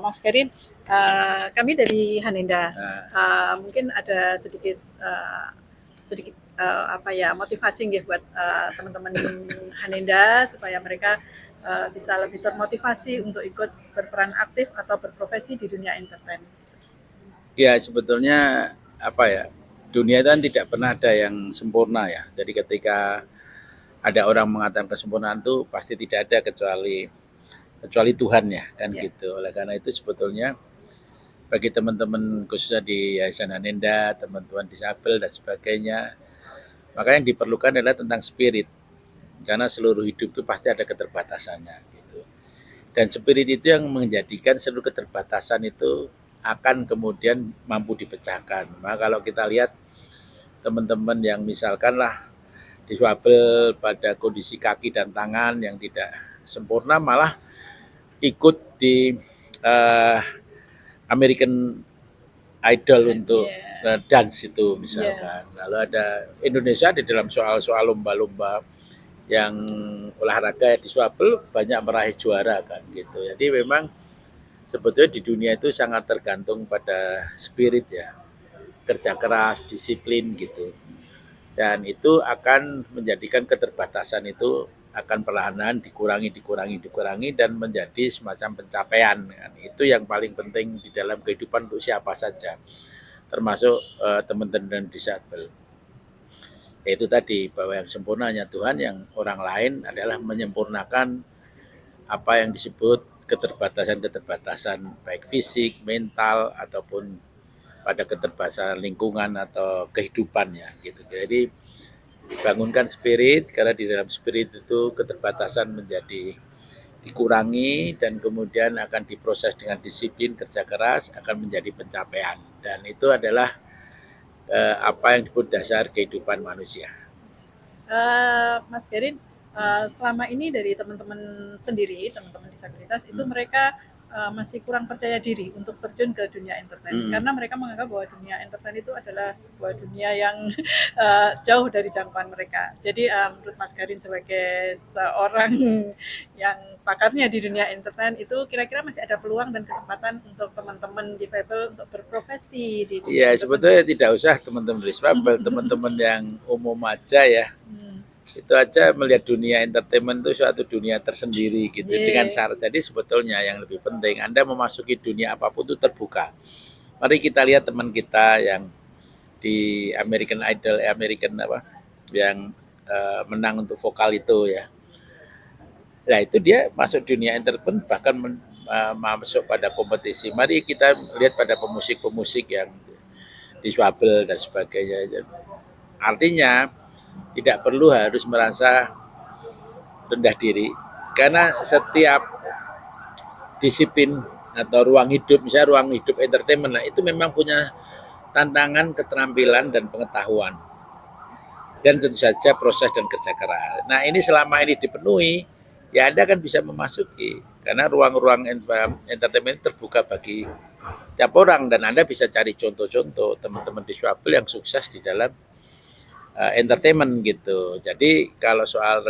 Mas Garin, kami dari Hanenda. Mungkin ada sedikit motivasi nggih buat teman-teman Hanenda supaya mereka bisa lebih termotivasi untuk ikut berperan aktif atau berprofesi di dunia entertain. Ya, sebetulnya dunia itu kan tidak pernah ada yang sempurna ya. Jadi ketika ada orang mengatakan kesempurnaan itu pasti tidak ada kecuali Tuhan ya kan gitu. Oleh karena itu sebetulnya bagi teman-teman khususnya di Yayasan Anenda, teman-teman disabel dan sebagainya, maka yang diperlukan adalah tentang spirit. Karena seluruh hidup itu pasti ada keterbatasannya gitu. Dan spirit itu yang menjadikan seluruh keterbatasan itu akan kemudian mampu dipecahkan. Maka kalau kita lihat teman-teman yang misalkan lah diswabel pada kondisi kaki dan tangan yang tidak sempurna malah ikut di American Idol untuk dance itu misalkan. Lalu ada Indonesia di dalam soal-soal lomba-lomba yang olahraga diswabel banyak meraih juara kan gitu. Jadi memang sebetulnya di dunia itu sangat tergantung pada spirit ya, kerja keras, disiplin gitu. Dan itu akan menjadikan keterbatasan itu akan perlahan dikurangi dan menjadi semacam pencapaian. Kan. Itu yang paling penting di dalam kehidupan untuk siapa saja, termasuk teman-teman disabel. Yaitu tadi bahwa yang sempurnanya Tuhan, yang orang lain adalah menyempurnakan apa yang disebut keterbatasan-keterbatasan baik fisik, mental ataupun pada keterbatasan lingkungan atau kehidupannya gitu. Jadi bangunkan spirit karena di dalam spirit itu keterbatasan menjadi dikurangi dan kemudian akan diproses dengan disiplin kerja keras akan menjadi pencapaian dan itu adalah apa yang disebut dasar kehidupan manusia. Mas Garin, selama ini dari teman-teman sendiri, teman-teman disabilitas itu mereka masih kurang percaya diri untuk terjun ke dunia entertain karena mereka menganggap bahwa dunia entertain itu adalah sebuah dunia yang jauh dari jangkauan mereka. Jadi menurut Mas Garin sebagai seorang yang pakarnya di dunia entertain itu kira-kira masih ada peluang dan kesempatan untuk teman-teman difabel untuk berprofesi di Iya, dunia sebetulnya tidak usah teman-teman disabel, teman-teman yang umum aja ya. Itu aja melihat dunia entertainment itu suatu dunia tersendiri gitu dengan syarat. Jadi sebetulnya yang lebih penting Anda memasuki dunia apapun itu terbuka. Mari kita lihat teman kita yang di American Idol, yang menang untuk vokal itu ya. Nah itu dia masuk dunia entertainment bahkan masuk pada kompetisi. Mari kita lihat pada pemusik-pemusik yang diswabel dan sebagainya. Artinya tidak perlu harus merasa rendah diri karena setiap disiplin atau ruang hidup, misalnya ruang hidup entertainment, nah itu memang punya tantangan, keterampilan dan pengetahuan dan tentu saja proses dan kerja keras. Nah ini selama ini dipenuhi, ya Anda kan bisa memasuki karena ruang-ruang entertainment terbuka bagi tiap orang dan Anda bisa cari contoh-contoh teman-teman diswabel yang sukses di dalam entertainment gitu. Jadi kalau soal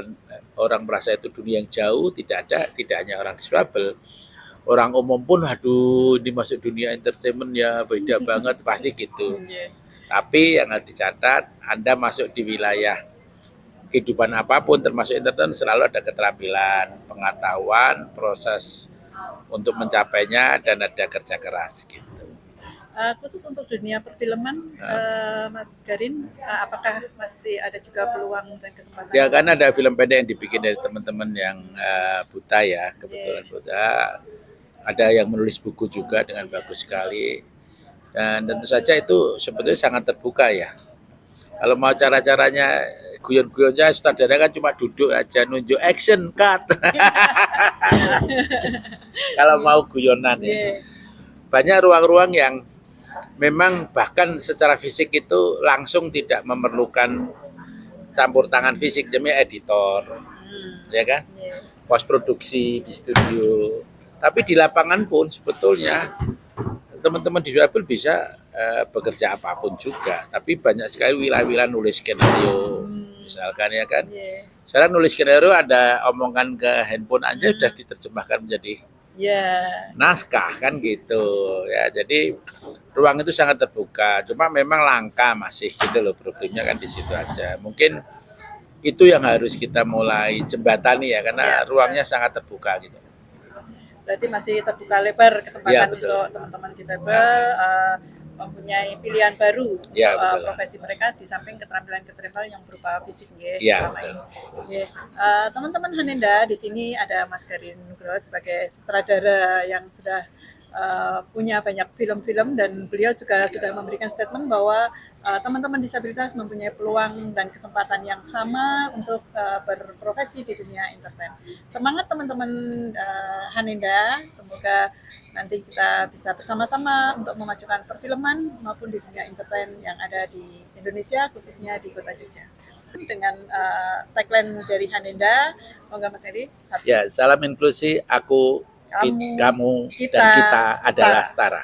orang merasa itu dunia yang jauh tidak ada, tidak hanya orang disabel, orang umum pun aduh ini masuk dunia entertainment ya beda banget pasti gitu. Tapi yang harus dicatat, Anda masuk di wilayah kehidupan apapun termasuk entertainment selalu ada keterampilan, pengetahuan, proses untuk mencapainya dan ada kerja keras gitu. Khusus untuk dunia perfilman, Mas Garin, apakah masih ada juga peluang dan kesempatan? Ya, karena ada film pendek yang dibikin dari teman-teman yang buta ya, kebetulan buta. Ada yang menulis buku juga dengan bagus sekali. Dan tentu saja itu sebetulnya sangat terbuka ya. Kalau mau cara-caranya guyon-guyonnya sutradara kan cuma duduk aja nunjuk action cut. Kalau mau guyonan ya. Banyak ruang-ruang yang memang bahkan secara fisik itu langsung tidak memerlukan campur tangan fisik, demi editor, ya kan, pos produksi di studio. Tapi di lapangan pun sebetulnya teman-teman disabel bisa bekerja apapun juga. Tapi banyak sekali wilayah-wilayah nulis skenario, misalkan ya kan. Sekarang nulis skenario ada omongan ke handphone aja sudah diterjemahkan menjadi Ya. naskah kan gitu ya. Jadi ruang itu sangat terbuka. Cuma memang langka masih gitu loh, problemnya kan di situ aja. Mungkin itu yang harus kita mulai jembatani ya, karena Ya, ruangnya sangat terbuka gitu. berarti masih terbuka lebar Ya kesempatan betul. untuk teman-teman difabel mempunyai pilihan baru untuk Ya betul. profesi mereka di samping keterampilan-keterampilan yang berupa fisik ya Ya selama betul. ini. Ya. Teman-teman Hanenda di sini ada Mas Garin Nugroho sebagai sutradara yang sudah punya banyak film-film dan beliau juga sudah memberikan statement bahwa teman-teman disabilitas mempunyai peluang dan kesempatan yang sama untuk berprofesi di dunia entertain. Semangat teman-teman Hanenda, semoga nanti kita bisa bersama-sama untuk memajukan perfilman maupun di dunia entertain yang ada di Indonesia, khususnya di Kota Jogja. Dengan tagline dari Hanenda, monggo Mas Edi. Ya, salam inklusi, aku, kamu, dan kita adalah setara.